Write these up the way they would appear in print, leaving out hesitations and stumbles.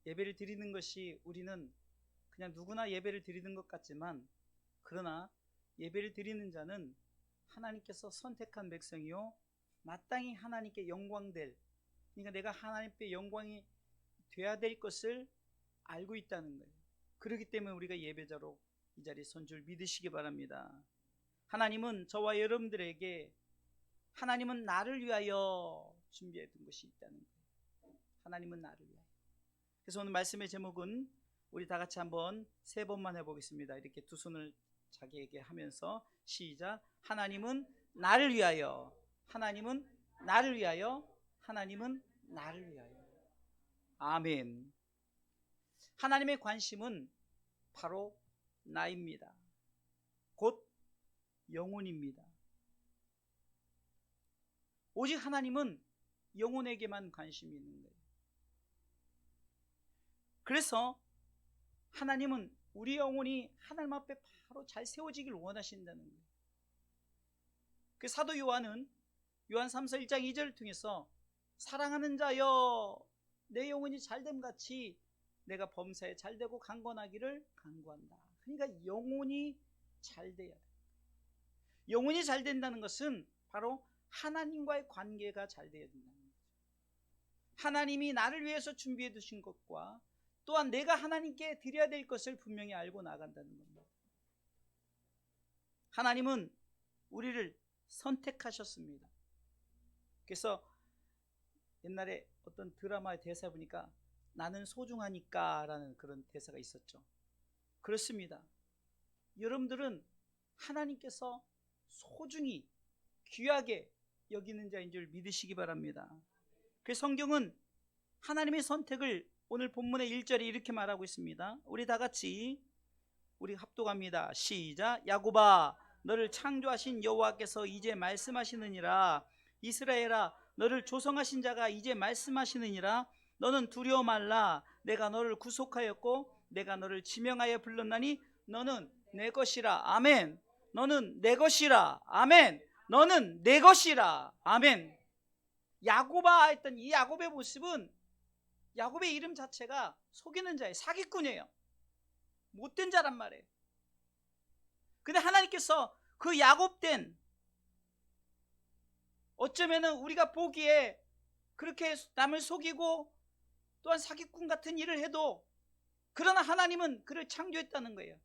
예배를 드리는 것이 우리는 그냥 누구나 예배를 드리는 것 같지만, 그러나 예배를 드리는 자는 하나님께서 선택한 백성이요 마땅히 하나님께 영광될, 그러니까 내가 하나님께 영광이 돼야 될 것을 알고 있다는 거예요. 그렇기 때문에 우리가 예배자로 이 자리에 선 줄 믿으시기 바랍니다. 하나님은 저와 여러분들에게, 하나님은 나를 위하여 준비해 둔 것이 있다는 거예요. 하나님은 나를 위하여. 그래서 오늘 말씀의 제목은 우리 다 같이 한번 3번만 해보겠습니다. 이렇게 두 손을 자기에게 하면서 시작. 하나님은 나를 위하여, 하나님은 나를 위하여, 하나님은 나를 위하여. 아멘. 하나님의 관심은 바로 나입니다. 곧 영혼입니다. 오직 하나님은 영혼에게만 관심이 있는 거예요. 그래서 하나님은 우리 영혼이 하나님 앞에 바로 잘 세워지길 원하신다는 거예요. 그 사도 요한은 요한 3서 1장 2절을 통해서 사랑하는 자여 내 영혼이 잘됨 같이 내가 범사에 잘되고 강건하기를 간구한다. 그러니까 영혼이 잘돼야 돼. 영혼이 잘 된다는 것은 바로 하나님과의 관계가 잘 돼야 된다는 거죠. 하나님이 나를 위해서 준비해 두신 것과 또한 내가 하나님께 드려야 될 것을 분명히 알고 나간다는 겁니다. 하나님은 우리를 선택하셨습니다. 그래서 옛날에 어떤 드라마의 대사 보니까 나는 소중하니까 라는 그런 대사가 있었죠. 그렇습니다. 여러분들은 하나님께서 소중히 귀하게 여기는 자인 줄 믿으시기 바랍니다. 그 성경은 하나님의 선택을 오늘 본문의 1절에 이렇게 말하고 있습니다. 우리 다 같이 우리 합독합니다. 시작. 야곱아 너를 창조하신 여호와께서 이제 말씀하시느니라. 이스라엘아 너를 조성하신 자가 이제 말씀하시느니라. 너는 두려워 말라. 내가 너를 구속하였고 내가 너를 지명하여 불렀나니 너는 내 것이라. 아멘. 너는 내 것이라. 아멘. 너는 내 것이라. 아멘. 야곱아 했던 이 야곱의 모습은, 야곱의 이름 자체가 속이는 자예요. 사기꾼이에요. 못된 자란 말이에요. 근데 하나님께서 그 야곱된, 어쩌면은 우리가 보기에 그렇게 남을 속이고 또한 사기꾼 같은 일을 해도, 그러나 하나님은 그를 창조했다는 거예요.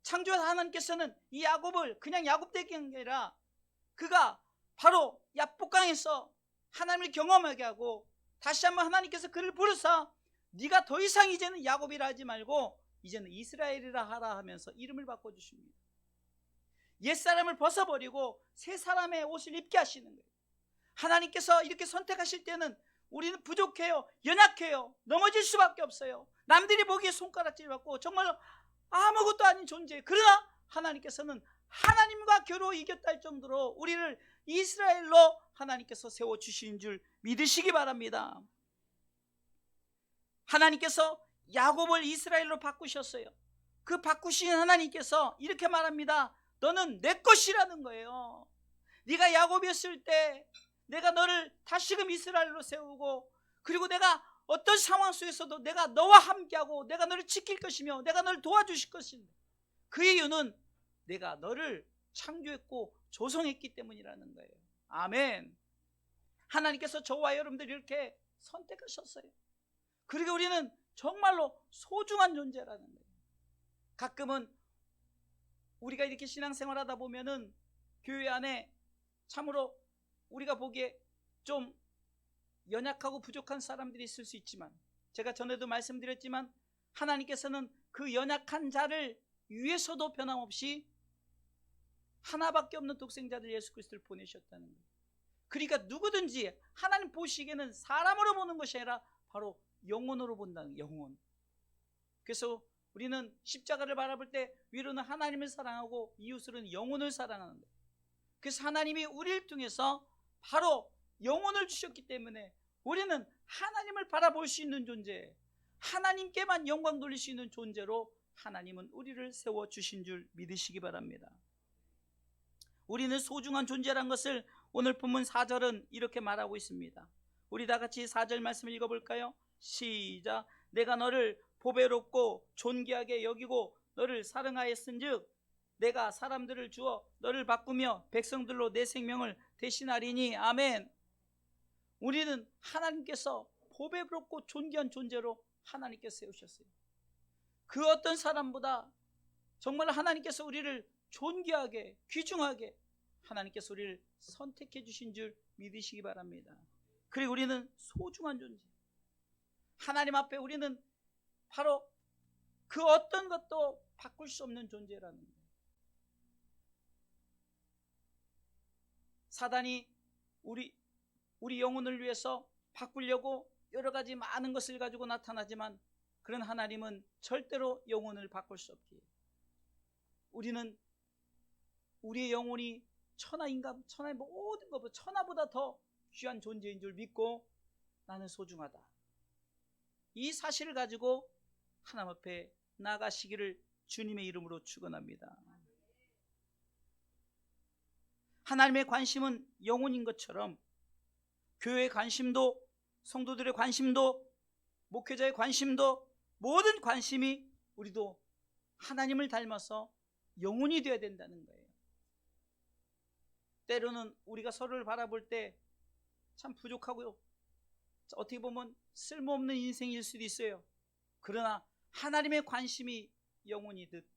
창조한 하나님께서는 이 야곱을 그냥 야곱되게 한 게 아니라 그가 바로 야복강에서 하나님을 경험하게 하고 다시 한번 하나님께서 그를 부르사 네가 더 이상 이제는 야곱이라 하지 말고 이제는 이스라엘이라 하라 하면서 이름을 바꿔주십니다. 옛사람을 벗어버리고 새 사람의 옷을 입게 하시는 거예요. 하나님께서 이렇게 선택하실 때는 우리는 부족해요. 연약해요. 넘어질 수밖에 없어요. 남들이 보기에 손가락질 받고 정말로 아무것도 아닌 존재. 그러나 하나님께서는 하나님과 겨루 이겼다 할 정도로 우리를 이스라엘로 하나님께서 세워주신 줄 믿으시기 바랍니다. 하나님께서 야곱을 이스라엘로 바꾸셨어요. 그 바꾸신 하나님께서 이렇게 말합니다. 너는 내 것이라는 거예요. 네가 야곱이었을 때 내가 너를 다시금 이스라엘로 세우고, 그리고 내가 어떤 상황 속에서도 내가 너와 함께하고 내가 너를 지킬 것이며 내가 너를 도와주실 것인데, 그 이유는 내가 너를 창조했고 조성했기 때문이라는 거예요. 아멘. 하나님께서 저와 여러분들 이렇게 선택하셨어요. 그리고 우리는 정말로 소중한 존재라는 거예요. 가끔은 우리가 이렇게 신앙생활 하다 보면은 교회 안에 참으로 우리가 보기에 좀 연약하고 부족한 사람들이 있을 수 있지만, 제가 전에도 말씀드렸지만 하나님께서는 그 연약한 자를 위해서도 변함없이 하나밖에 없는 독생자들 예수 그리스도를 보내셨다는 거예요. 그러니까 누구든지 하나님 보시기에는 사람으로 보는 것이 아니라 바로 영혼으로 본다는 거예요. 영혼. 그래서 우리는 십자가를 바라볼 때 위로는 하나님을 사랑하고 이웃으로는 영혼을 사랑하는 거예요. 그래서 하나님이 우리를 통해서 바로 영혼을 주셨기 때문에 우리는 하나님을 바라볼 수 있는 존재, 하나님께만 영광 돌릴 수 있는 존재로 하나님은 우리를 세워주신 줄 믿으시기 바랍니다. 우리는 소중한 존재란 것을 오늘 본문 4절은 이렇게 말하고 있습니다. 우리 다 같이 4절 말씀을 읽어볼까요? 시작. 내가 너를 보배롭고 존귀하게 여기고 너를 사랑하였은즉 내가 사람들을 주어 너를 바꾸며 백성들로 내 생명을 대신하리니. 아멘. 우리는 하나님께서 보배롭고 존귀한 존재로 하나님께서 세우셨어요. 그 어떤 사람보다 정말 하나님께서 우리를 존귀하게 귀중하게 하나님께서 우리를 선택해 주신 줄 믿으시기 바랍니다. 그리고 우리는 소중한 존재, 하나님 앞에 우리는 바로 그 어떤 것도 바꿀 수 없는 존재라는 거예요. 사단이 우리 영혼을 위해서 바꾸려고 여러 가지 많은 것을 가지고 나타나지만 그런 하나님은 절대로 영혼을 바꿀 수 없기에 우리는 우리의 영혼이 천하인간, 천하의 모든 것보다 천하보다 더 귀한 존재인 줄 믿고 나는 소중하다, 이 사실을 가지고 하나님 앞에 나가시기를 주님의 이름으로 축원합니다. 하나님의 관심은 영혼인 것처럼 교회의 관심도, 성도들의 관심도, 목회자의 관심도, 모든 관심이 우리도 하나님을 닮아서 영혼이 되어야 된다는 거예요. 때로는 우리가 서로를 바라볼 때 참 부족하고요, 어떻게 보면 쓸모없는 인생일 수도 있어요. 그러나 하나님의 관심이 영혼이듯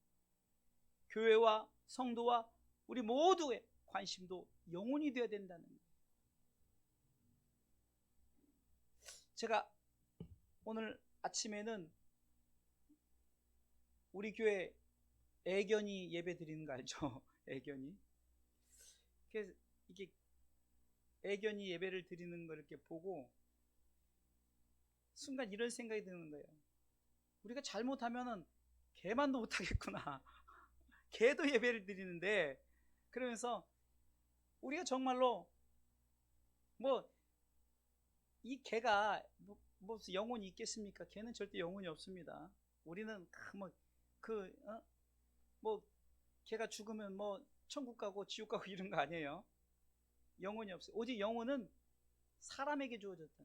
교회와 성도와 우리 모두의 관심도 영혼이 되어야 된다는 거예요. 제가 오늘 아침에는 우리 교회 애견이 예배 드리는 거 알죠? 애견이. 이게 애견이 예배를 드리는 걸 이렇게 보고 순간 이런 생각이 드는 거예요. 우리가 잘못하면은 개만도 못하겠구나. 개도 예배를 드리는데, 그러면서 우리가 정말로 이 개가 무슨 영혼이 있겠습니까? 개는 절대 영혼이 없습니다. 우리는 개가 죽으면 천국 가고 지옥 가고 이런 거 아니에요. 영혼이 없어요. 오직 영혼은 사람에게 주어졌다.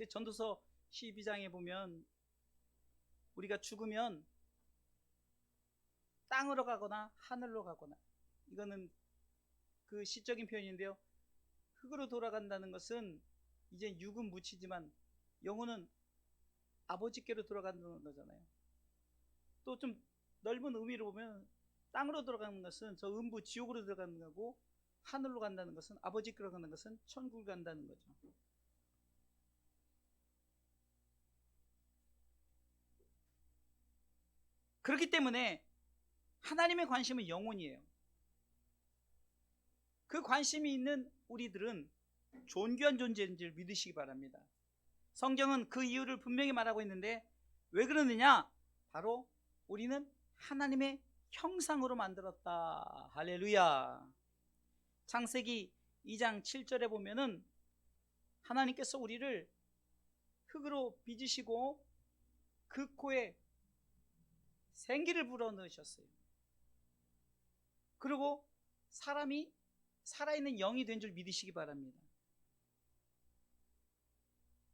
전도서 12장에 보면 우리가 죽으면 땅으로 가거나 하늘로 가거나, 이거는 그 시적인 표현인데요, 흙으로 돌아간다는 것은 이제 육은 묻히지만 영혼은 아버지께로 돌아간다는 거잖아요. 또 좀 넓은 의미로 보면 땅으로 들어가는 것은 저 음부 지옥으로 들어가는 거고, 하늘로 간다는 것은, 아버지께로 가는 것은 천국을 간다는 거죠. 그렇기 때문에 하나님의 관심은 영혼이에요. 그 관심이 있는 우리들은 존귀한 존재인 줄 믿으시기 바랍니다. 성경은 그 이유를 분명히 말하고 있는데 왜 그러느냐? 바로 우리는 하나님의 형상으로 만들었다. 할렐루야. 창세기 2장 7절에 보면은 하나님께서 우리를 흙으로 빚으시고 그 코에 생기를 불어넣으셨어요. 그리고 사람이 살아있는 영이 된 줄 믿으시기 바랍니다.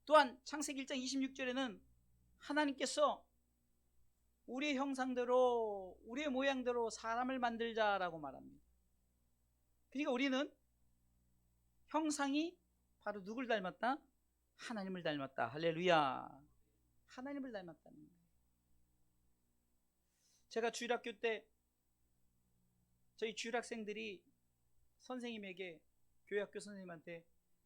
또한 창세기 1장 26절에는 하나님께서 우리의 형상대로, 우리의 모양대로 사람을 만들자라고 말합니다. 그러니까 우리는 형상이 바로 누굴 닮았다? 하나님을 닮았다. 할렐루야. 하나님을 닮았다는 거예요. 제가 주일학교 때 저희 주일학생들이 선생님에게, 교회학교 선생님한테,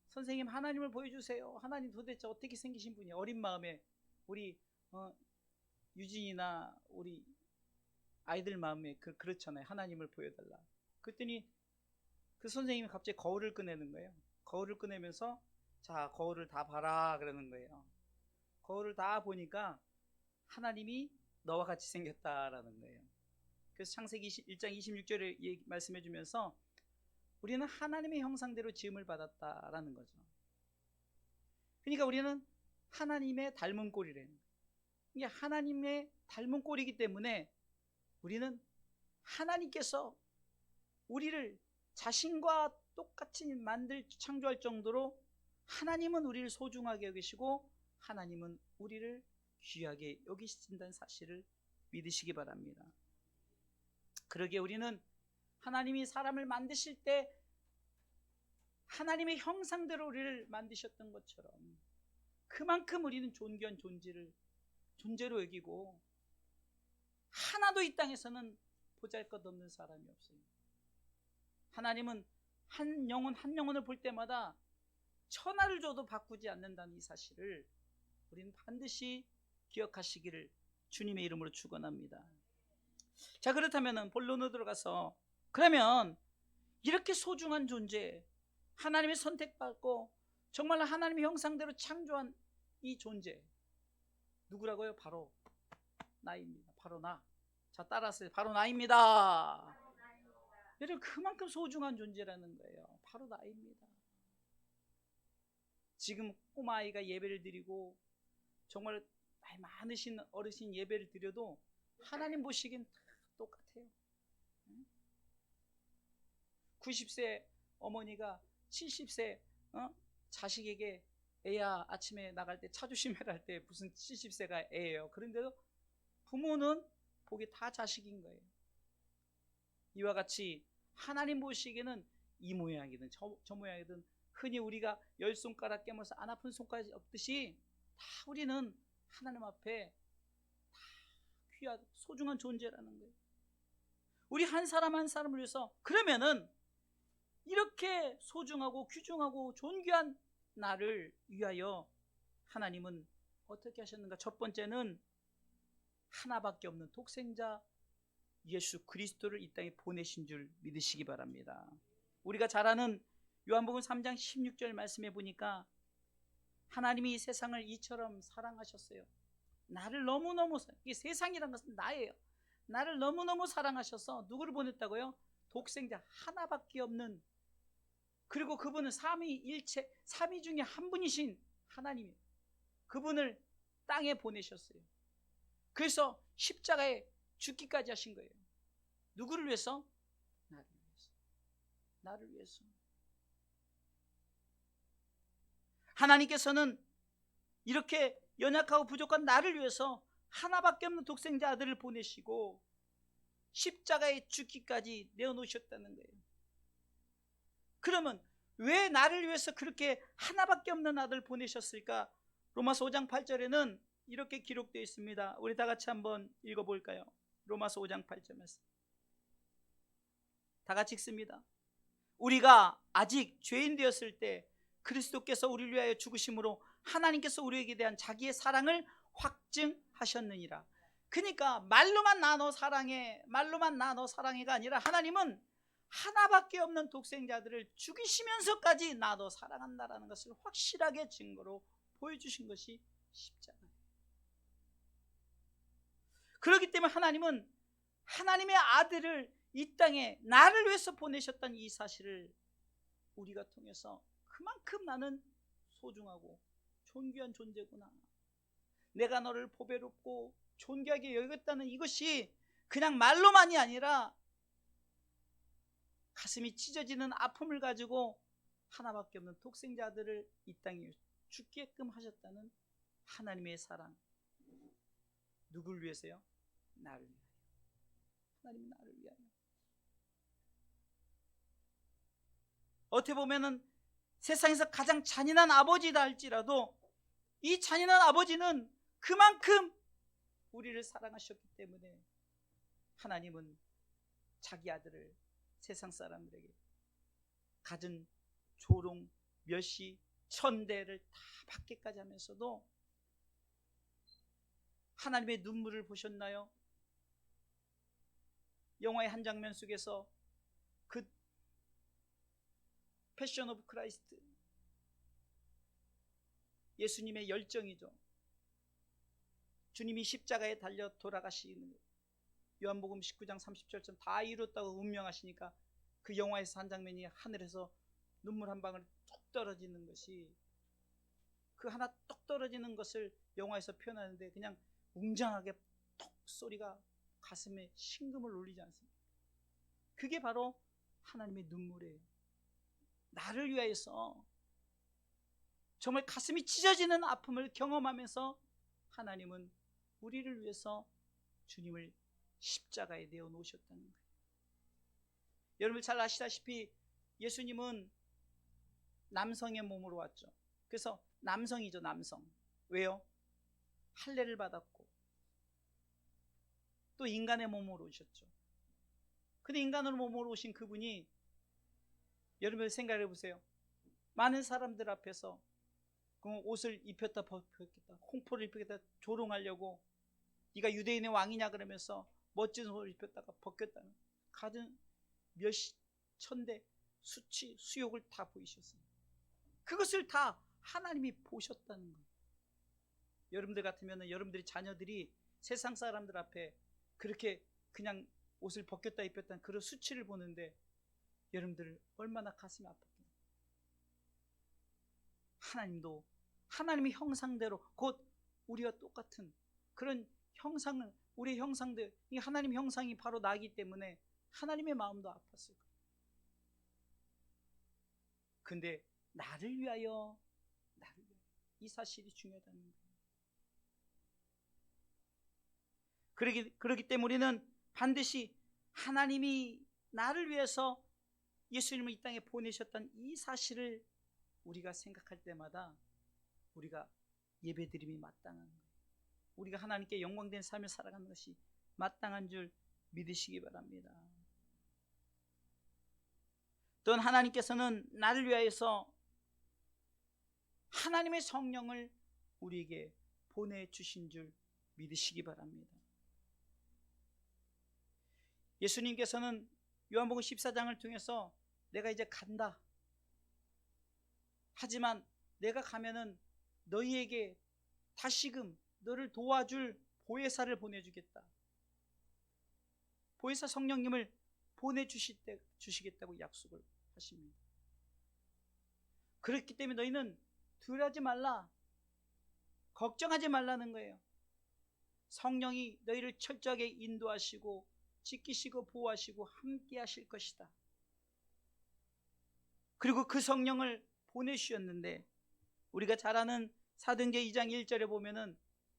선생님 하나님을 보여주세요. 하나님 도대체 어떻게 생기신 분이에요? 어린 마음에 우리 유진이나 우리 아이들 마음에 그렇잖아요. 하나님을 보여달라. 그랬더니 그 선생님이 갑자기 거울을 꺼내는 거예요. 거울을 꺼내면서 자, 거울을 다 봐라 그러는 거예요. 거울을 다 보니까 하나님이 너와 같이 생겼다라는 거예요. 그래서 창세기 1장 26절에 말씀해 주면서 우리는 하나님의 형상대로 지음을 받았다라는 거죠. 그러니까 우리는 하나님의 닮은 꼴이래요. 이게 하나님의 닮은 꼴이기 때문에 우리는 하나님께서 우리를 자신과 똑같이 창조할 정도로 하나님은 우리를 소중하게 여기시고 하나님은 우리를 귀하게 여기신다는 사실을 믿으시기 바랍니다. 그러기에 우리는 하나님이 사람을 만드실 때 하나님의 형상대로 우리를 만드셨던 것처럼 그만큼 우리는 존귀한 존재로 여기고, 하나도 이 땅에서는 보잘것없는 사람이 없어요. 하나님은 한 영혼을 볼 때마다 천하를 줘도 바꾸지 않는다는 이 사실을 우리는 반드시 기억하시기를 주님의 이름으로 축원합니다. 자, 그렇다면 본론으로 들어가서, 그러면 이렇게 소중한 존재, 하나님의 선택받고 정말 하나님의 형상대로 창조한 이 존재 누구라고요? 바로 나입니다. 바로 나. 자, 따라하세요. 바로 나입니다. 여러분, 그만큼 소중한 존재라는 거예요. 바로 나입니다. 지금 꼬마아이가 예배를 드리고 정말 나이 많으신 어르신 예배를 드려도 하나님 보시기엔 다 똑같아요. 90세 어머니가 70세 자식에게 애야 아침에 나갈 때 차 조심해라 할 때 무슨 70세가 애예요. 그런데도 부모는 보기 다 자식인 거예요. 이와 같이 하나님 보시기에는 이 모양이든 저 모양이든 흔히 우리가 10손가락 깨물어서 안 아픈 손가락이 없듯이 다 우리는 하나님 앞에 다 귀하고 소중한 존재라는 거예요. 우리 한 사람 한 사람을 위해서, 그러면은 이렇게 소중하고 귀중하고 존귀한 나를 위하여 하나님은 어떻게 하셨는가? 첫 번째는 하나밖에 없는 독생자 예수 그리스도를 이 땅에 보내신 줄 믿으시기 바랍니다. 우리가 잘 아는 요한복음 3장 16절 말씀해 보니까 하나님이 이 세상을 이처럼 사랑하셨어요. 나를 너무너무, 이 세상이란 것은 나예요. 나를 너무너무 사랑하셔서 누구를 보냈다고요? 독생자 하나밖에 없는, 그리고 그분은 삼위일체, 삼위 중에 한 분이신 하나님이에요. 그분을 땅에 보내셨어요. 그래서 십자가에 죽기까지 하신 거예요. 누구를 위해서? 나를 위해서. 나를 위해서. 하나님께서는 이렇게 연약하고 부족한 나를 위해서 하나밖에 없는 독생자 아들을 보내시고 십자가에 죽기까지 내어놓으셨다는 거예요. 그러면 왜 나를 위해서 그렇게 하나밖에 없는 아들을 보내셨을까? 로마서 5장 8절에는 이렇게 기록되어 있습니다. 우리 다 같이 한번 읽어볼까요? 로마서 5장 8절 말씀 다 같이 읽습니다. 우리가 아직 죄인 되었을 때 그리스도께서 우리를 위하여 죽으심으로 하나님께서 우리에게 대한 자기의 사랑을 확증하셨느니라. 그러니까 말로만 나 너 사랑해, 말로만 나 너 사랑해가 아니라 하나님은 하나밖에 없는 독생자들을 죽이시면서까지 나 너 사랑한다라는 것을 확실하게 증거로 보여주신 것이 십자가예요. 그렇기 때문에 하나님은 하나님의 아들을 이 땅에 나를 위해서 보내셨다는 이 사실을 우리가 통해서 그만큼 나는 소중하고 존귀한 존재구나, 내가 너를 보배롭고 존귀하게 여겼다는 이것이 그냥 말로만이 아니라 가슴이 찢어지는 아픔을 가지고 하나밖에 없는 독생자들을 이 땅에 죽게끔 하셨다는 하나님의 사랑. 누굴 위해서요? 나를 위하여. 하나님 나를 위하여. 어떻게 보면은 세상에서 가장 잔인한 아버지다 할지라도 이 잔인한 아버지는 그만큼 우리를 사랑하셨기 때문에 하나님은 자기 아들을 세상 사람들에게 갖은 조롱, 멸시, 천대를 다 받게까지 하면서도 하나님의 눈물을 보셨나요? 영화의 한 장면 속에서 그 패션 오브 크라이스트, 예수님의 열정이죠. 주님이 십자가에 달려 돌아가시는 것, 요한복음 19장 30절쯤 다 이뤘다고 운명하시니까 그 영화에서 한 장면이 하늘에서 눈물 한 방울 뚝 떨어지는 것이, 그 하나 뚝 떨어지는 것을 영화에서 표현하는데 그냥 웅장하게 톡 소리가 가슴에 심금을 울리지 않습니까? 그게 바로 하나님의 눈물이에요. 나를 위하여서 정말 가슴이 찢어지는 아픔을 경험하면서 하나님은 우리를 위해서 주님을 십자가에 내어 놓으셨다는 거예요. 여러분 잘 아시다시피 예수님은 남성의 몸으로 왔죠. 그래서 남성이죠, 남성. 왜요? 할례를 받았고 또 인간의 몸으로 오셨죠. 근데 인간의 몸으로 오신 그분이, 여러분 생각해 보세요. 많은 사람들 앞에서 옷을 입혔다 벗겼다, 홍포를 입혔다 조롱하려고, 네가 유대인의 왕이냐 그러면서 멋진 옷을 입혔다가 벗겼다는, 가든 몇 천대 수치 수욕을 다 보이셨어요. 그것을 다 하나님이 보셨다는 거예요. 여러분들 같으면 여러분들의 자녀들이 세상 사람들 앞에 그렇게 그냥 옷을 벗겼다 입혔다는 그런 수치를 보는데 여러분들 얼마나 가슴이 아팠겠어요. 하나님도 하나님의 형상대로, 곧 우리와 똑같은 그런 형상을, 우리의 형상들, 이 하나님 형상이 바로 나기 때문에 하나님의 마음도 아팠을 거예요. 근데 나를 위하여 이 사실이 중요하다는 거예요. 그렇기 때문에 우리는 반드시 하나님이 나를 위해서 예수님을 이 땅에 보내셨다는 이 사실을 우리가 생각할 때마다 우리가 예배드림이 마땅한 거예요. 우리가 하나님께 영광된 삶을 살아가는 것이 마땅한 줄 믿으시기 바랍니다. 또한 하나님께서는 나를 위하여서 하나님의 성령을 우리에게 보내주신 줄 믿으시기 바랍니다. 예수님께서는 요한복음 14장을 통해서 내가 이제 간다, 하지만 내가 가면은 너희에게 다시금 너를 도와줄 보혜사를 보내주겠다, 보혜사 성령님을 보내주시겠다고 약속을 하십니다. 그렇기 때문에 너희는 두려워하지 말라, 걱정하지 말라는 거예요. 성령이 너희를 철저하게 인도하시고 지키시고 보호하시고 함께 하실 것이다. 그리고 그 성령을 보내주셨는데, 우리가 잘 아는 사도행전 2장 1절에 보면은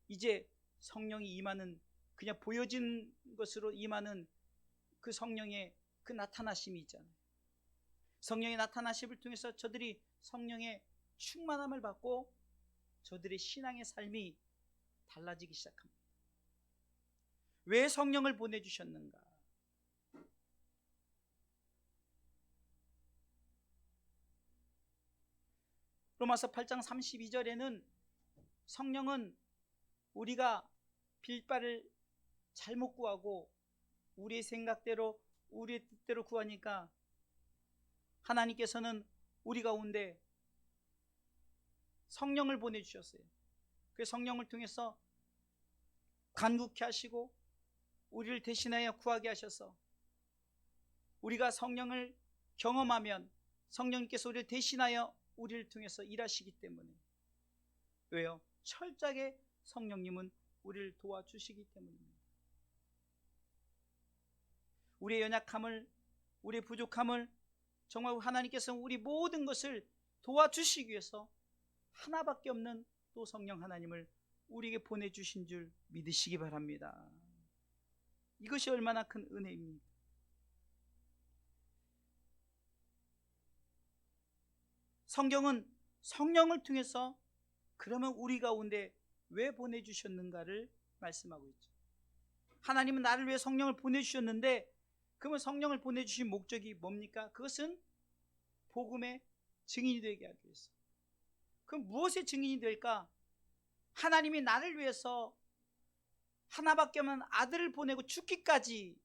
이제 성령이 임하는, 그냥 보여진 것으로 임하는 그 성령의 그 나타나심이 있잖아요. 성령의 나타나심을 통해서 저들이 성령의 충만함을 받고 저들의 신앙의 삶이 달라지기 시작합니다. 왜 성령을 보내주셨는가? 로마서 8장 32절에는 성령은 우리가 빌바를 잘못 구하고 우리의 생각대로 우리의 뜻대로 구하니까 하나님께서는 우리 가운데 성령을 보내주셨어요. 그 성령을 통해서 간구케 하시고 우리를 대신하여 구하게 하셔서 우리가 성령을 경험하면 성령님께서 우리를 대신하여 우리를 통해서 일하시기 때문에. 왜요? 철저하게 성령님은 우리를 도와주시기 때문입니다. 우리의 연약함을, 우리의 부족함을 정말 하나님께서 우리 모든 것을 도와주시기 위해서 하나밖에 없는 또 성령 하나님을 우리에게 보내주신 줄 믿으시기 바랍니다. 이것이 얼마나 큰 은혜입니까? 성경은 성령을 통해서 그러면 우리 가운데 왜 보내주셨는가를 말씀하고 있죠. 하나님은 나를 위해 성령을 보내주셨는데, 그러면 성령을 보내주신 목적이 뭡니까? 그것은 복음의 증인이 되게 하기 위해서. 그럼 무엇의 증인이 될까? 하나님이 나를 위해서 하나밖에 없는 아들을 보내고 죽기까지,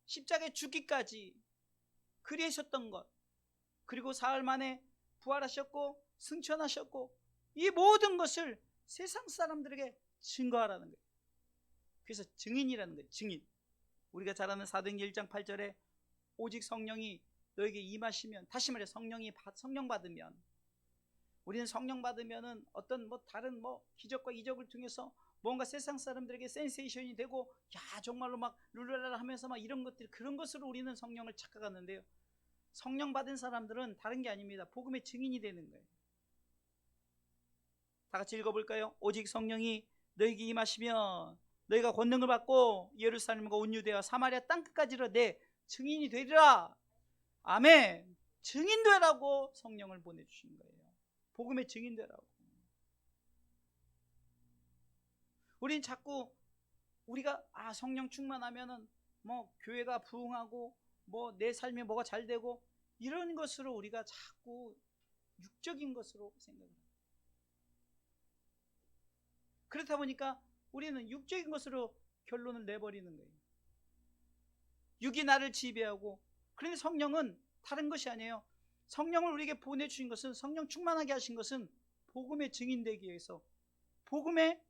십자가에 죽기까지 그리하셨던 것, 그리고 사흘 만에 부활하셨고 승천하셨고, 이 모든 것을 세상 사람들에게 증거하라는 거예요. 그래서 증인이라는 거예요. 증인. 우리가 잘 아는 사도행전 1장 8절에 오직 성령이 너에게 임하시면, 다시 말해 성령 받으면, 우리는 성령 받으면은 어떤 다른 기적과 이적을 통해서 뭔가 세상 사람들에게 센세이션이 되고, 야 정말로 막 룰랄라 하면서 막 이런 것들, 그런 것으로 우리는 성령을 착각하는데요. 성령 받은 사람들은 다른 게 아닙니다. 복음의 증인이 되는 거예요. 다 같이 읽어볼까요? 오직 성령이 너에게 임하시면 너희가 권능을 받고 예루살렘과 온 유대와 사마리아 땅끝까지로 내 증인이 되리라. 아멘. 증인 되라고 성령을 보내주신 거예요. 복음의 증인 되라고. 우린 자꾸 우리가 성령 충만하면은 뭐 교회가 부흥하고 뭐 내 삶에 뭐가 잘 되고 이런 것으로 우리가 자꾸 육적인 것으로 생각합니다. 그렇다 보니까 우리는 육적인 것으로 결론을 내버리는 거예요. 육이 나를 지배하고. 그런데 성령은 다른 것이 아니에요. 성령을 우리에게 보내주신 것은, 성령 충만하게 하신 것은 복음의 증인되기 위해서, 복음의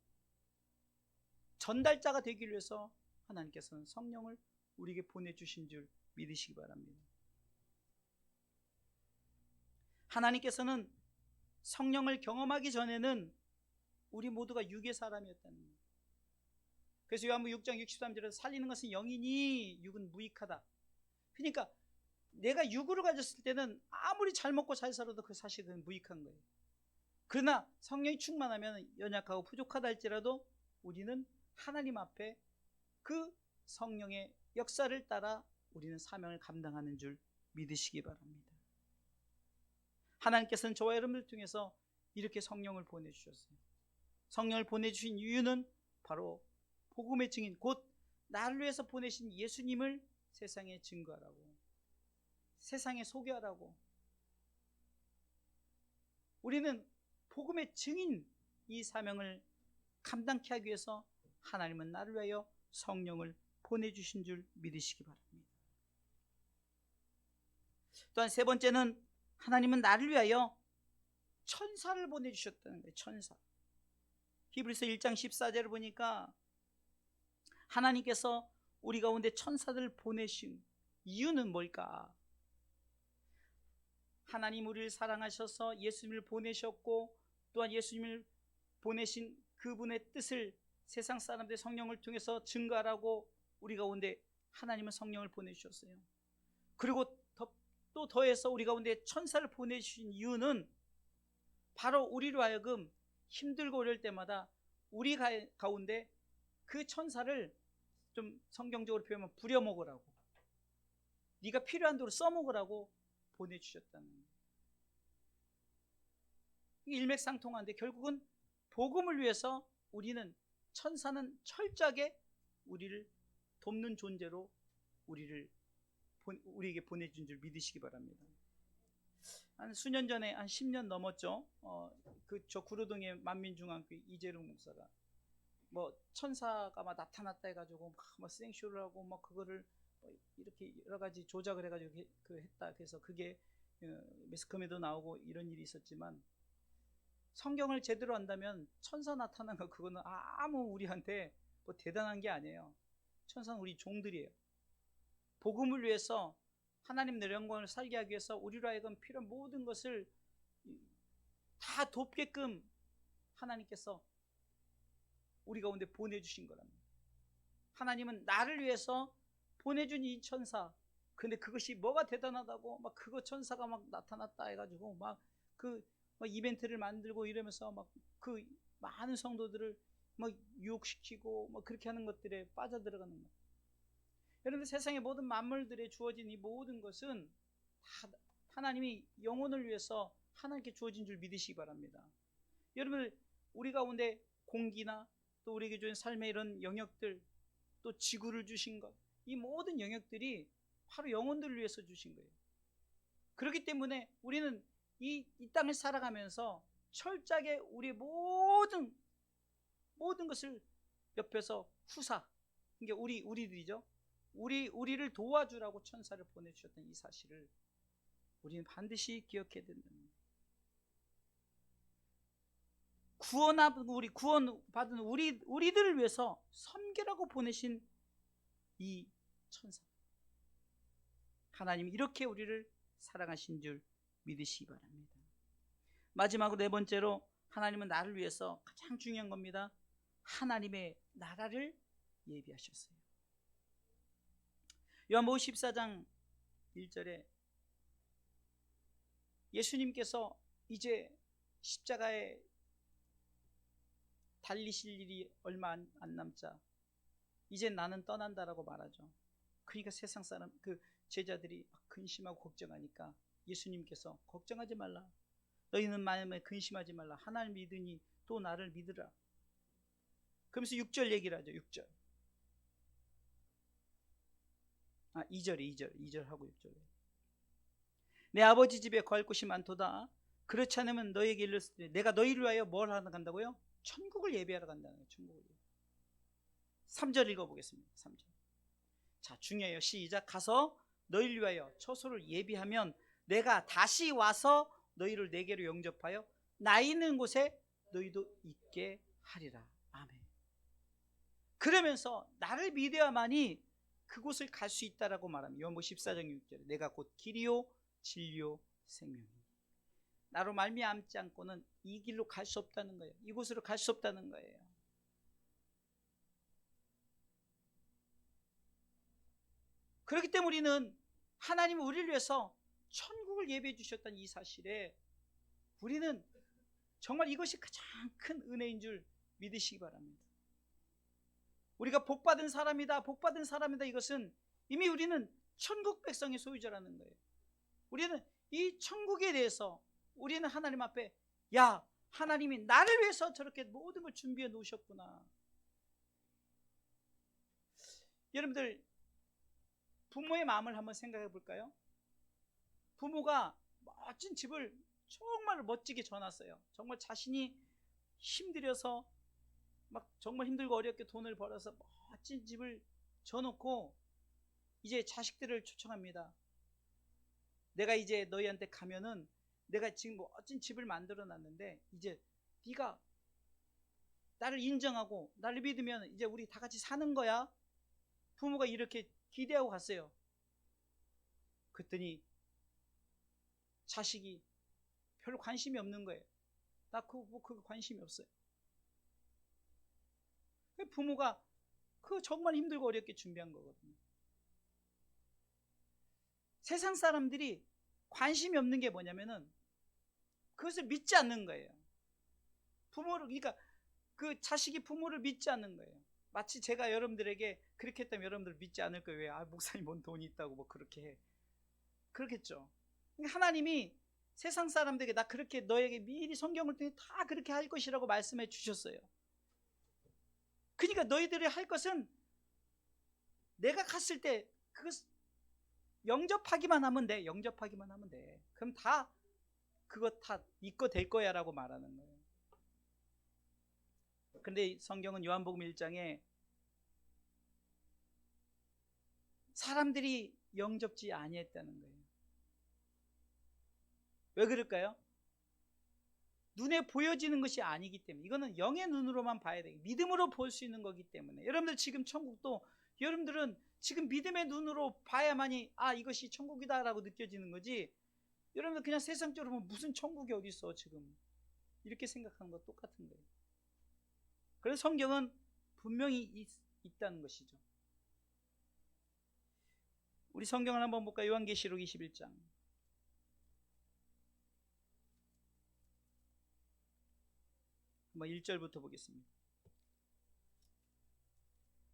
전달자가 되기 위해서 하나님께서는 성령을 우리에게 보내주신 줄 믿으시기 바랍니다. 하나님께서는 성령을 경험하기 전에는 우리 모두가 육의 사람이었다는 거예요. 그래서 요한복음 6장 63절에서 살리는 것은 영이니 육은 무익하다. 그러니까 내가 육으로 가졌을 때는 아무리 잘 먹고 잘 살아도 그 사실은 무익한 거예요. 그러나 성령이 충만하면 연약하고 부족하다 할지라도 우리는 하나님 앞에 그 성령의 역사를 따라 우리는 사명을 감당하는 줄 믿으시기 바랍니다. 하나님께서는 저와 여러분을 통해서 이렇게 성령을 보내주셨어요. 성령을 보내주신 이유는 바로 복음의 증인, 곧 나를 위해서 보내신 예수님을 세상에 증거하라고, 세상에 소개하라고. 우리는 복음의 증인, 이 사명을 감당케 하기 위해서 하나님은 나를 위하여 성령을 보내주신 줄 믿으시기 바랍니다. 또한 세 번째는 하나님은 나를 위하여 천사를 보내주셨다는 거예요. 천사. 히브리서 1장 14절을 보니까 하나님께서 우리 가운데 천사들을 보내신 이유는 뭘까? 하나님 우리를 사랑하셔서 예수님을 보내셨고, 또한 예수님을 보내신 그분의 뜻을 세상 사람들의 성령을 통해서 증거하라고 우리 가운데 하나님은 성령을 보내주셨어요. 그리고 또 더해서 우리 가운데 천사를 보내주신 이유는 바로 우리로 하여금 힘들고 어려울 때마다 우리 가운데 그 천사를 좀 성경적으로 표현하면 부려먹으라고, 네가 필요한 대로 써먹으라고 보내주셨다는 거예요. 이게 일맥상통하는데 결국은 복음을 위해서 우리는, 천사는 철저하게 우리를 돕는 존재로 우리에게 보내준 줄 믿으시기 바랍니다. 한 수년 전에, 한 10년 넘었죠. 저 구로동의 만민중앙교 이재룡 목사가 뭐 천사가 막 나타났다 해가지고 막 생쇼를 하고 막 그거를 이렇게 여러 가지 조작을 해가지고 했다. 그래서 그게 매스컴에도 나오고 이런 일이 있었지만, 성경을 제대로 한다면 천사 나타난 거 그거는 아무 우리한테 뭐 대단한 게 아니에요. 천사는 우리 종들이에요. 복음을 위해서, 하나님 내 영광을 살게 하기 위해서 우리로 하여금 필요한 모든 것을 다 돕게끔 하나님께서 우리 가운데 보내주신 거랍니다. 하나님은 나를 위해서 보내준 이 천사, 근데 그것이 뭐가 대단하다고 막 그거 천사가 막 나타났다 해가지고 막 이벤트를 만들고 이러면서 막 그 많은 성도들을 막 유혹시키고 막 그렇게 하는 것들에 빠져들어가는 거예요. 여러분, 세상의 모든 만물들에 주어진 이 모든 것은 다 하나님이 영혼을 위해서 하나님께 주어진 줄 믿으시기 바랍니다. 여러분, 우리 가운데 공기나 또 우리에게 주신 삶의 이런 영역들, 또 지구를 주신 것, 이 모든 영역들이 바로 영혼들을 위해서 주신 거예요. 그렇기 때문에 우리는 이 땅을 살아가면서 철저하게 우리의 모든 것을 옆에서 그러니까 우리들이죠. 우리를 도와주라고 천사를 보내주셨던 이 사실을 우리는 반드시 기억해야 된다는 거예요. 구원받은 우리들을 위해서 섬기라고 보내신 이 천사, 하나님이 이렇게 우리를 사랑하신 줄 믿으시기 바랍니다. 마지막으로 네 번째로, 하나님은 나를 위해서 가장 중요한 겁니다. 하나님의 나라를 예비하셨어요. 요한복음 14장 1절에 예수님께서 이제 십자가에 달리실 일이 얼마 안 남자 이제 나는 떠난다라고 말하죠. 그러니까 세상 사람 그 제자들이 근심하고 걱정하니까 예수님께서 걱정하지 말라. 너희는 마음에 근심하지 말라. 하나님 믿으니 또 나를 믿으라. 그러면서 6절 얘기를 하죠. 6절. 2절 하고 6절. 내 아버지 집에 거할 곳이 많도다. 그렇지 않으면 너희에게 일렀을 내가 너희를 위하여 뭘 하러 간다고요? 천국을 예비하러 간다는 거예요. 천국을. 3절 읽어보겠습니다. 3절. 자, 중요해요. 시작. 가서 너희를 위하여 처소를 예비하면 내가 다시 와서 너희를 내게로 영접하여 나 있는 곳에 너희도 있게 하리라. 아멘. 그러면서 나를 믿어야만이 그곳을 갈 수 있다라고 말합니다. 요한복음 14장 6절에 내가 곧 길이요 진리요 생명이니 나로 말미암지 않고는 이 길로 갈 수 없다는 거예요. 이곳으로 갈 수 없다는 거예요. 그렇기 때문에 우리는 하나님은 우리를 위해서 천국을 예비해 주셨다는 이 사실에 우리는 정말 이것이 가장 큰 은혜인 줄 믿으시기 바랍니다. 우리가 복받은 사람이다, 복받은 사람이다, 이것은 이미 우리는 천국 백성의 소유자라는 거예요. 우리는 이 천국에 대해서 우리는 하나님 앞에 야, 하나님이 나를 위해서 저렇게 모든 걸 준비해 놓으셨구나. 여러분들 부모의 마음을 한번 생각해 볼까요? 부모가 멋진 집을 정말 멋지게 져놨어요. 정말 자신이 힘들여서 막 정말 힘들고 어렵게 돈을 벌어서 멋진 집을 져놓고 이제 자식들을 초청합니다. 내가 이제 너희한테 가면은 내가 지금 멋진 집을 만들어 놨는데 이제 네가 나를 인정하고 나를 믿으면 이제 우리 다 같이 사는 거야. 부모가 이렇게 기대하고 갔어요. 그랬더니 자식이 별로 관심이 없는 거예요. 나 그거 관심이 없어요. 부모가 그거 정말 힘들고 어렵게 준비한 거거든요. 세상 사람들이 관심이 없는 게 뭐냐면은 그것을 믿지 않는 거예요. 부모를, 그러니까 그 자식이 부모를 믿지 않는 거예요. 마치 제가 여러분들에게 그렇게 했다면 여러분들 믿지 않을 거예요. 왜? 목사님 뭔 돈이 있다고 뭐 그렇게 해. 그렇겠죠. 하나님이 세상 사람들에게 나 그렇게 너에게 미리 성경을 통해 다 그렇게 할 것이라고 말씀해 주셨어요. 그러니까 너희들이 할 것은 내가 갔을 때 그것 영접하기만 하면 돼. 영접하기만 하면 돼. 그럼 다 그거 다 네 거 될 거야 라고 말하는 거예요. 그런데 성경은 요한복음 1장에 사람들이 영접지 아니했다는 거예요. 왜 그럴까요? 눈에 보여지는 것이 아니기 때문에. 이거는 영의 눈으로만 봐야 돼요. 믿음으로 볼 수 있는 거기 때문에. 여러분들 지금 천국도 여러분들은 지금 믿음의 눈으로 봐야만이 이것이 천국이다 라고 느껴지는 거지, 여러분들 그냥 세상적으로 보면 무슨 천국이 어디 있어 지금 이렇게 생각하는 거 똑같은 거예요. 그래서 성경은 분명히 있다는 것이죠. 우리 성경을 한번 볼까요? 요한계시록 21장. 한번 1절부터 보겠습니다.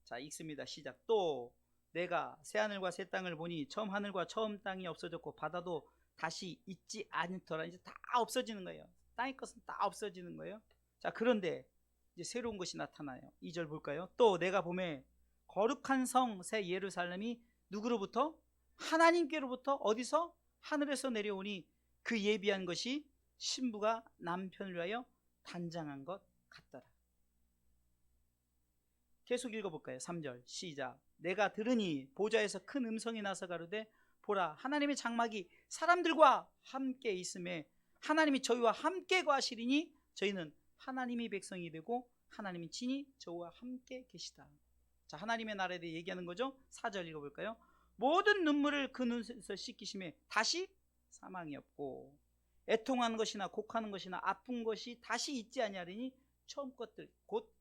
자, 읽습니다. 시작. 또 내가 새하늘과 새 땅을 보니 처음 하늘과 처음 땅이 없어졌고 바다도 다시 있지 않더라. 이제 다 없어지는 거예요. 땅의 것은 다 없어지는 거예요. 자, 그런데 이제 새로운 것이 나타나요. 2절 볼까요? 또 내가 보매 거룩한 성 새 예루살렘이 누구로부터? 하나님께로부터. 어디서? 하늘에서 내려오니 그 예비한 것이 신부가 남편을 위하여 단장한 것 같더라. 계속 읽어볼까요? 3절 시작. 내가 들으니 보좌에서 큰 음성이 나서 가로되 보라, 하나님의 장막이 사람들과 함께 있음에 하나님이 저희와 함께 거하시리니 저희는 하나님의 백성이 되고 하나님이 친히 저와 함께 계시다. 자, 하나님의 나라에 대해 얘기하는 거죠. 4절 읽어볼까요? 모든 눈물을 그 눈에서 씻기심에 다시 사망이 없고 애통하는 것이나 곡하는 것이나 아픈 것이 다시 있지 아니하리니 처음 것들 곧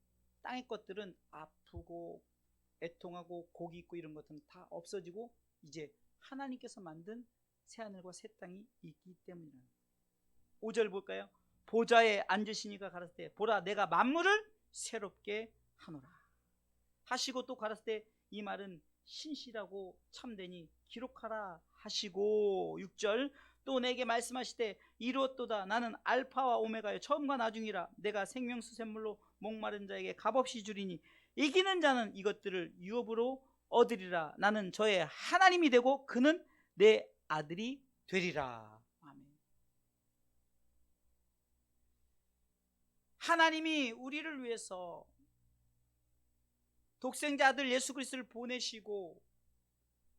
땅의 것들은 아프고 애통하고 곡이 있고 이런 것들은 다 없어지고 이제 하나님께서 만든 새하늘과 새 땅이 있기 때문이다. 5절 볼까요? 보좌에 앉으시니가 가라사대 보라, 내가 만물을 새롭게 하노라 하시고 또 가라사대 이 말은 신실하고 참되니 기록하라 하시고 6절 또 내게 말씀하시되 이루었도다 나는 알파와 오메가여 처음과 나중이라 내가 생명수 샘물로 목마른 자에게 값없이 주리니 이기는 자는 이것들을 유업으로 얻으리라 나는 저의 하나님이 되고 그는 내 아들이 되리라. 아멘. 하나님이 우리를 위해서 독생자 아들 예수 그리스도를 보내시고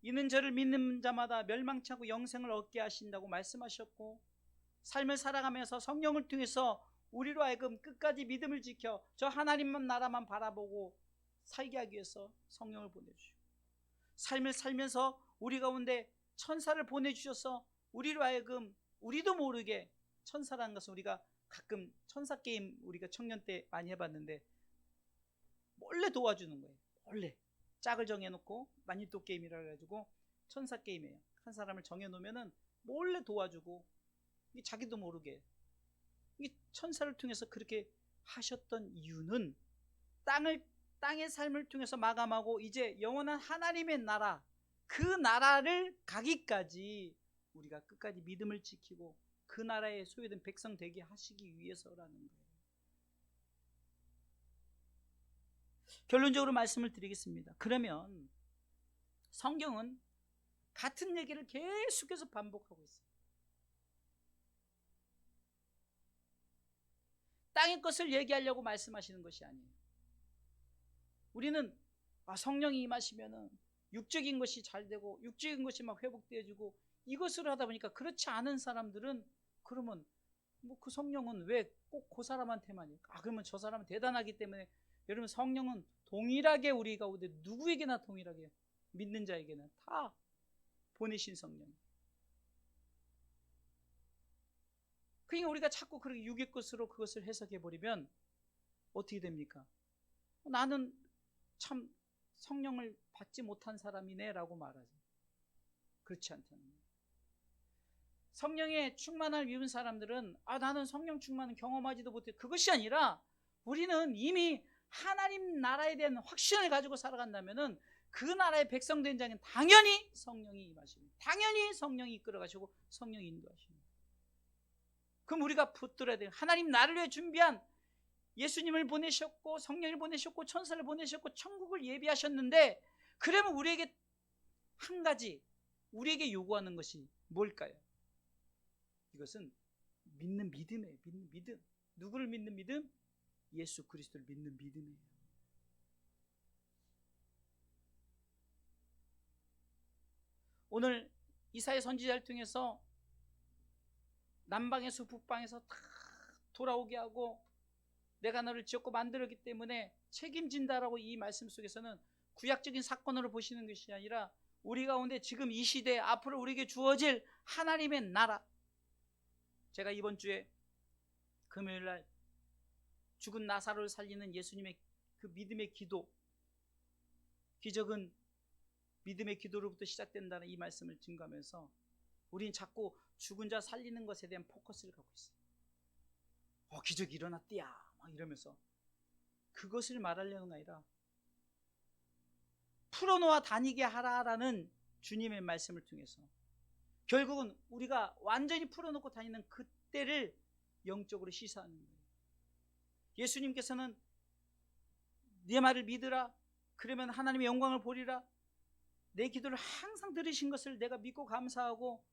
이는 저를 믿는 자마다 멸망치 않고 영생을 얻게 하신다고 말씀하셨고 삶을 살아가면서 성령을 통해서 우리로 하여금 끝까지 믿음을 지켜 저 하나님만 나라만 바라보고 살게 하기 위해서 성령을 보내주시고 삶을 살면서 우리 가운데 천사를 보내주셔서 우리로 하여금 우리도 모르게 천사라는 것은 우리가 가끔 천사 게임 우리가 청년 때 많이 해봤는데 몰래 도와주는 거예요. 몰래 짝을 정해놓고 마니또 게임이라 해가지고 천사 게임이에요. 한 사람을 정해놓으면은 몰래 도와주고 자기도 모르게 천사를 통해서 그렇게 하셨던 이유는 땅의 삶을 통해서 마감하고 이제 영원한 하나님의 나라 그 나라를 가기까지 우리가 끝까지 믿음을 지키고 그 나라의 소유된 백성 되게 하시기 위해서라는 거예요. 결론적으로 말씀을 드리겠습니다. 그러면 성경은 같은 얘기를 계속해서 반복하고 있어요. 땅의 것을 얘기하려고 말씀하시는 것이 아니에요. 우리는 성령이 임하시면은 육적인 것이 잘 되고 육적인 것이 막 회복되어지고 이것으로 하다 보니까 그렇지 않은 사람들은 그러면 뭐 그 성령은 왜 꼭 그 사람한테만이에요? 그러면 저 사람은 대단하기 때문에 여러분 성령은 동일하게 우리 가운데 누구에게나 동일하게 믿는 자에게는 다 보내신 성령. 그러니까 우리가 자꾸 그렇게 육의 것으로 그것을 해석해 버리면 어떻게 됩니까? 나는 참 성령을 받지 못한 사람이네 라고 말하죠. 그렇지 않다는 거예요. 성령의 충만함을 입은 사람들은 나는 성령 충만은 경험하지도 못해. 그것이 아니라 우리는 이미 하나님 나라에 대한 확신을 가지고 살아간다면은 그 나라의 백성 된 자는 당연히 성령이 임하십니다. 당연히 성령이 이끌어가시고 성령이 인도하십니다. 그럼 우리가 붙들어야 돼요. 하나님 나를 위해 준비한 예수님을 보내셨고 성령을 보내셨고 천사를 보내셨고 천국을 예비하셨는데 그러면 우리에게 한 가지 우리에게 요구하는 것이 뭘까요? 이것은 믿는 믿음이에요. 믿는 믿음. 누구를 믿는 믿음? 예수 그리스도를 믿는 믿음이에요. 오늘 이사야 선지자를 통해서 남방에서 북방에서 다 돌아오게 하고 내가 너를 지었고 만들었기 때문에 책임진다라고 이 말씀 속에서는 구약적인 사건으로 보시는 것이 아니라 우리 가운데 지금 이 시대에 앞으로 우리에게 주어질 하나님의 나라. 제가 이번 주에 금요일날 죽은 나사로를 살리는 예수님의 그 믿음의 기도, 기적은 믿음의 기도로부터 시작된다는 이 말씀을 증거하면서 우리는 자꾸 죽은 자 살리는 것에 대한 포커스를 갖고 있어요. 기적이 일어났디야 막 이러면서 그것을 말하려는 게 아니라 풀어놓아 다니게 하라라는 주님의 말씀을 통해서 결국은 우리가 완전히 풀어놓고 다니는 그때를 영적으로 시사하는 거예요. 예수님께서는 네 말을 믿으라 그러면 하나님의 영광을 보리라. 내 기도를 항상 들으신 것을 내가 믿고 감사하고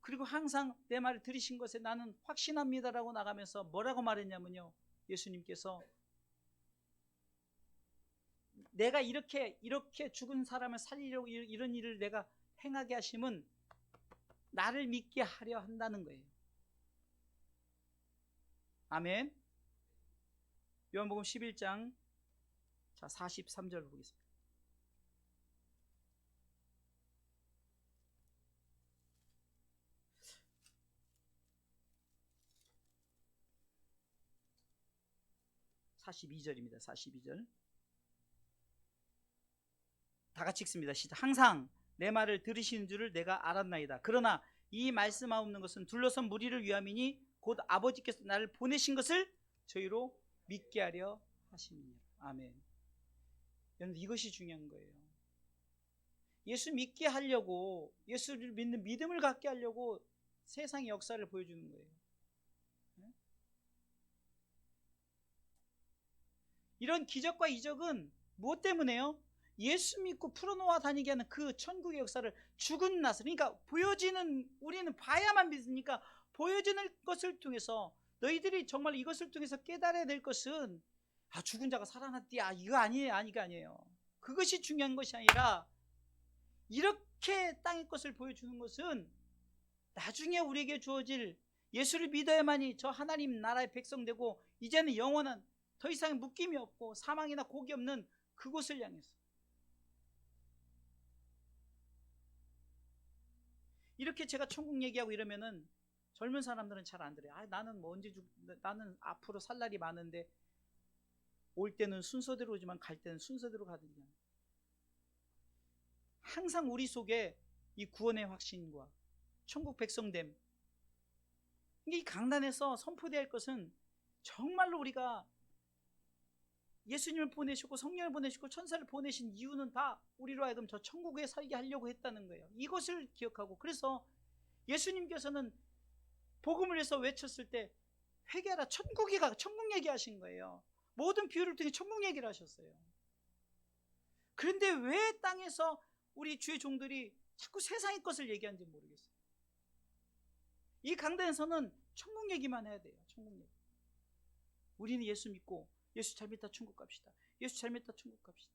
그리고 항상 내 말을 들으신 것에 나는 확신합니다라고 나가면서 뭐라고 말했냐면요. 예수님께서 내가 이렇게 죽은 사람을 살리려고 이런 일을 내가 행하게 하심은 나를 믿게 하려 한다는 거예요. 아멘. 요한복음 11장 43절 보겠습니다. (42절입니다) 42절 다 같이 읽습니다. 시작. 항상 내 말을 들으시는 줄을 내가 알았나이다. 그러나 이 말씀하옵는 것은 둘러선 무리를 위함이니 곧 아버지께서 나를 보내신 것을 저희로 믿게 하려 하심이니라. 아멘. 여러분, 이것이 중요한 거예요. 예수 믿게 하려고, 예수를 믿는 믿음을 갖게 하려고 세상의 역사를 보여주는 거예요. 이런 기적과 이적은 무엇 때문에요? 예수 믿고 풀어놓아 다니게 하는 그 천국의 역사를 죽은 나서, 그러니까 보여지는, 우리는 봐야만 믿으니까 보여지는 것을 통해서, 너희들이 정말 이것을 통해서 깨달아야 될 것은 죽은 자가 살아났디야, 이거 아니에요. 아니에요. 그것이 중요한 것이 아니라, 이렇게 땅의 것을 보여주는 것은 나중에 우리에게 주어질, 예수를 믿어야만이 저 하나님 나라의 백성 되고 이제는 영원한 더 이상 묶임이 없고 사망이나 고기 없는 그곳을 향해서. 이렇게 제가 천국 얘기하고 이러면은 젊은 사람들은 잘 안 들어요. 나는 뭐 언제 나는 앞으로 살 날이 많은데, 올 때는 순서대로 오지만 갈 때는 순서대로 가든지. 항상 우리 속에 이 구원의 확신과 천국 백성됨, 이 강단에서 선포되어야 할 것은, 정말로 우리가 예수님을 보내시고 성령을 보내시고 천사를 보내신 이유는 다 우리로 하여금 저 천국에 살게 하려고 했다는 거예요. 이것을 기억하고, 그래서 예수님께서는 복음을 위해서 외쳤을 때 회개하라, 천국 얘기하신 거예요. 모든 비유를 통해 천국 얘기를 하셨어요. 그런데 왜 땅에서 우리 주의 종들이 자꾸 세상의 것을 얘기하는지 모르겠어요. 이 강단에서는 천국 얘기만 해야 돼요. 천국 얘기. 우리는 예수 믿고, 예수 잘 믿다 천국 갑시다. 예수 잘 믿다 천국 갑시다.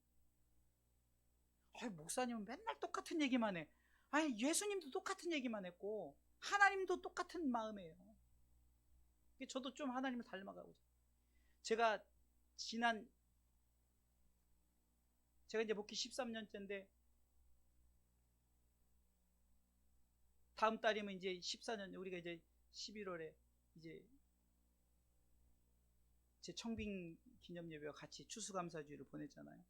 목사님은 맨날 똑같은 얘기만 해. 예수님도 똑같은 얘기만 했고 하나님도 똑같은 마음이에요. 저도 좀 하나님을 닮아가고, 제가 이제 목회 13년째인데 다음 달이면 이제 14년, 우리가 이제 11월에 이제 제 청빙 기념예배와 같이 추수감사주의를 보냈잖아요.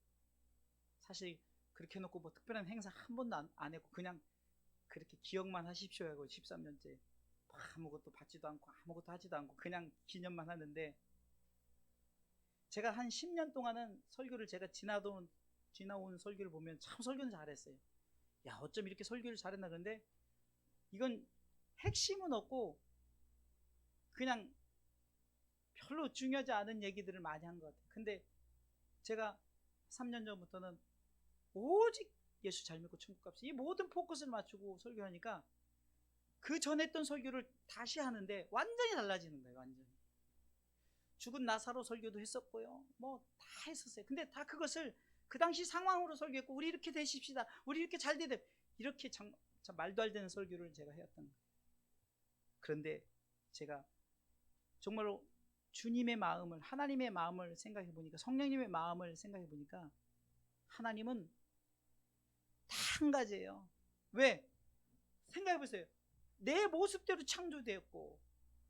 사실 그렇게 해놓고 뭐 특별한 행사 한 번도 안 했고, 그냥 그렇게 기억만 하십시오 하고 13년째 아무것도 받지도 않고 아무것도 하지도 않고 그냥 기념만 하는데, 제가 한 10년 동안은 설교를, 제가 지나온 설교를 보면 참 설교는 잘했어요. 어쩜 이렇게 설교를 잘했나. 그런데 이건 핵심은 없고 그냥 별로 중요하지 않은 얘기들을 많이 한 것 같아요. 근데 제가 3년 전부터는 오직 예수 잘 믿고 천국 갑시다, 이 모든 포커스를 맞추고 설교하니까 그 전 했던 설교를 다시 하는데 완전히 달라지는 거예요. 완전히. 죽은 나사로 설교도 했었고요, 뭐 다 했었어요. 근데 다 그것을 그 당시 상황으로 설교했고, 우리 이렇게 되십시다, 우리 이렇게 잘 되되, 이렇게 참 말도 안 되는 설교를 제가 해왔던 거예요. 그런데 제가 정말로 주님의 마음을, 하나님의 마음을 생각해 보니까, 성령님의 마음을 생각해 보니까, 하나님은 다 한 가지예요. 왜? 생각해 보세요. 내 모습대로 창조되었고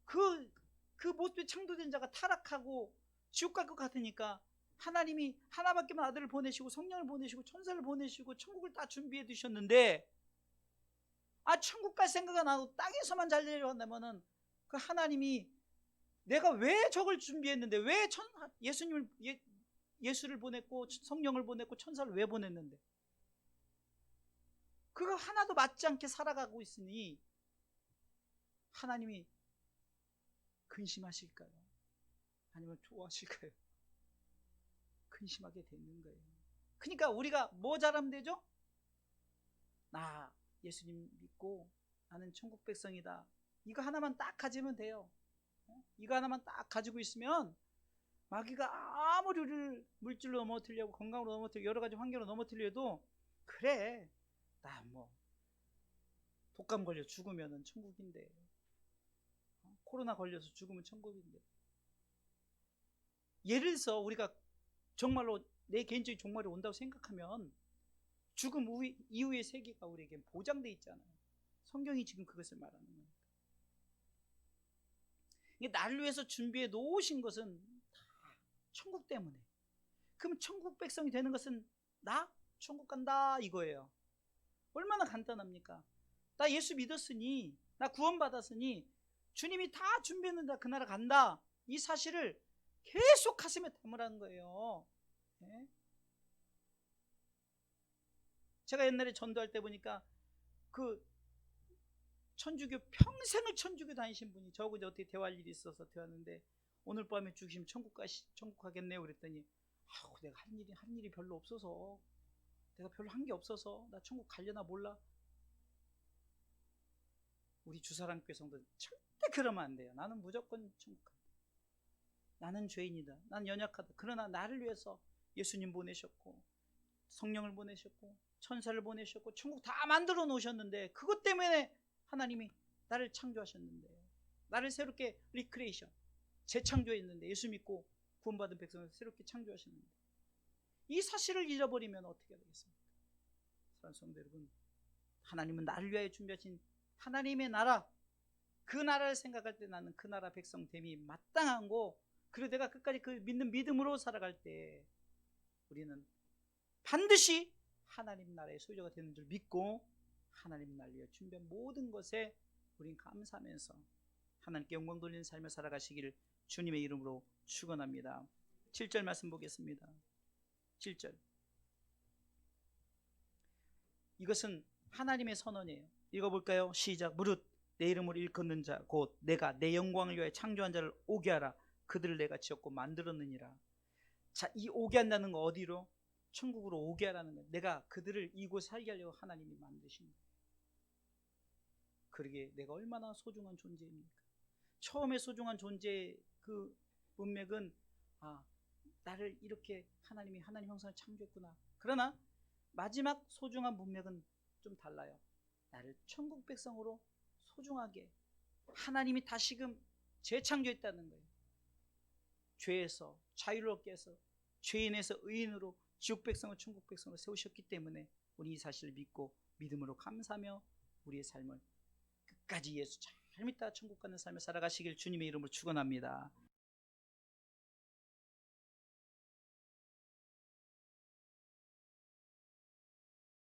그 모습에 창조된 자가 타락하고 지옥 갈 것 같으니까 하나님이 하나밖에만 아들을 보내시고 성령을 보내시고 천사를 보내시고 천국을 다 준비해 두셨는데, 천국 갈 생각은 안 하고 땅에서만 잘 내려간다면은, 그 하나님이 내가 왜 저걸 준비했는데, 왜 예수를 보냈고 성령을 보냈고 천사를 왜 보냈는데, 그거 하나도 맞지 않게 살아가고 있으니 하나님이 근심하실까요? 아니면 좋아하실까요? 근심하게 되는 거예요. 그러니까 우리가 뭐 잘하면 되죠? 나 예수님 믿고 나는 천국 백성이다, 이거 하나만 딱 가지면 돼요. 이거 하나만 딱 가지고 있으면 마귀가 아무리 우리를 물질로 넘어뜨리려고, 건강으로 넘어뜨리고, 여러 가지 환경으로 넘어뜨려도, 그래, 나 뭐 독감 걸려 죽으면 천국인데, 코로나 걸려서 죽으면 천국인데. 예를 들어서 우리가 정말로 내 개인적인 종말이 온다고 생각하면 죽음 이후의 세계가 우리에게 보장돼 있잖아요. 성경이 지금 그것을 말하는 거예요. 나를 위해서 준비해 놓으신 것은 다 천국 때문에. 그럼 천국 백성이 되는 것은 나 천국 간다 이거예요. 얼마나 간단합니까? 나 예수 믿었으니, 나 구원 받았으니 주님이 다 준비했는데 그 나라 간다, 이 사실을 계속 가슴에 담으라는 거예요. 예? 제가 옛날에 전도할 때 보니까 그 천주교 평생을 천주교 다니신 분이 저하고 이제 어떻게 대화할 일이 있어서 대화하는데 오늘 밤에 죽으시면 천국 가겠네요. 그랬더니 내가 한 일이 별로 없어서, 내가 별로 한 게 없어서 나 천국 가려나 몰라. 우리 주사랑교회 성도 절대 그러면 안 돼요. 나는 무조건 천국 간다. 나는 죄인이다. 나는 연약하다. 그러나 나를 위해서 예수님 보내셨고 성령을 보내셨고 천사를 보내셨고 천국 다 만들어 놓으셨는데, 그것 때문에 하나님이 나를 창조하셨는데, 나를 새롭게 리크레이션, 재창조했는데, 예수 믿고 구원받은 백성을 새롭게 창조하셨는데, 이 사실을 잊어버리면 어떻게 되겠습니까? 사랑하는 성도 여러분, 하나님은 나를 위하여 준비하신 하나님의 나라, 그 나라를 생각할 때 나는 그 나라 백성 됨이 마땅한 거, 그리고 내가 끝까지 그 믿는 믿음으로 살아갈 때 우리는 반드시 하나님 나라의 소유자가 되는 줄 믿고 하나님 나라를 위해 준비한 모든 것에 우린 감사하면서 하나님께 영광 돌리는 삶을 살아가시기를 주님의 이름으로 축원합니다. 7절 말씀 보겠습니다. 7절. 이것은 하나님의 선언이에요. 읽어볼까요? 시작. 무릇 내 이름으로 일컫는 자 곧 내가 내 영광을 위하여 창조한 자를 오게 하라. 그들을 내가 지었고 만들었느니라. 자, 이 오게 한다는 거 어디로? 천국으로 오게 하라는 거예요. 내가 그들을 이곳 살게 하려고 하나님이 만드신 거예요. 그러게 내가 얼마나 소중한 존재입니까? 처음에 소중한 존재의 그 문맥은 나를 이렇게 하나님 형상을 창조했구나. 그러나 마지막 소중한 문맥은 좀 달라요. 나를 천국 백성으로 소중하게 하나님이 다시금 재창조했다는 거예요. 죄에서 자유롭게 해서 죄인에서 의인으로 지옥 백성을 천국 백성으로 세우셨기 때문에 우리 이 사실을 믿고 믿음으로 감사하며 우리의 삶을 끝까지 예수 잘 믿다 천국 가는 삶을 살아가시길 주님의 이름으로 축원합니다.